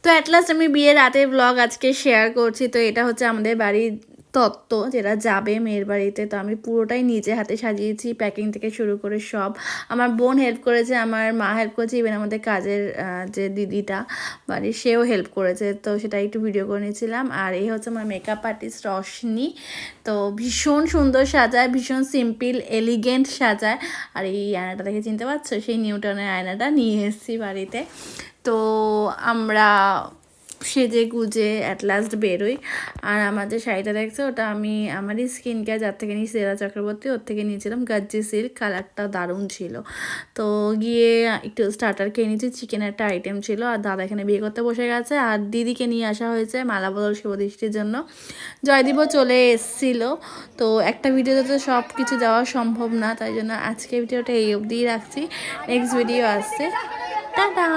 তো at last আমি বিয়ের রাতের ব্লগ আজকে শেয়ার করছি। তো এটা হচ্ছে আমাদের বাড়ির তত্ত্ব, যেটা যাবে মেয়ের বাড়িতে। তো আমি পুরোটাই নিজে হাতে সাজিয়েছি, প্যাকিং থেকে শুরু করে সব। আমার বোন হেল্প করেছে, আমার মা হেল্প করেছে, ইভেন আমাদের কাজের যে দিদিটা বাড়ির সেও হেল্প করেছে। তো সেটা একটু ভিডিও করে নিয়েছিলাম। আর এই হচ্ছে আমার মেকআপ আর্টিস্ট রশনি। তো ভীষণ সুন্দর সাজায়, ভীষণ সিম্পল এলিগেন্ট সাজায়। আর এই আয়নাটা দেখে চিনতে পারছো, সেই নিউটনের আয়নাটা নিয়ে এসেছি বাড়িতে। তো আমরা সেজে গুজে অ্যাট লাস্ট বেরোই। আর আমার যে শাড়িটা দেখছো, ওটা আমি আমারই স্কিন কেয়ার যার থেকে নিয়েছি, সেরা চক্রবর্তী, ওর থেকে নিয়েছিলাম। গাজ্জি সিল্ক, কালারটা দারুণ ছিল। তো গিয়ে একটু স্টার্টার খেয়ে নিয়েছি, চিকেন একটা আইটেম ছিল। আর দাদা এখানে বিয়ে করতে বসে গেছে। আর দিদিকে নিয়ে আসা হয়েছে মালা বদল শুভদৃষ্টির জন্য। জয়দীপও চলে এসেছিলো। তো একটা ভিডিওতে তো সব কিছু দেওয়া সম্ভব না, তাই জন্য আজকে ভিডিওটা এই অবধিই রাখছি। নেক্সট ভিডিও আসছে, টাটা।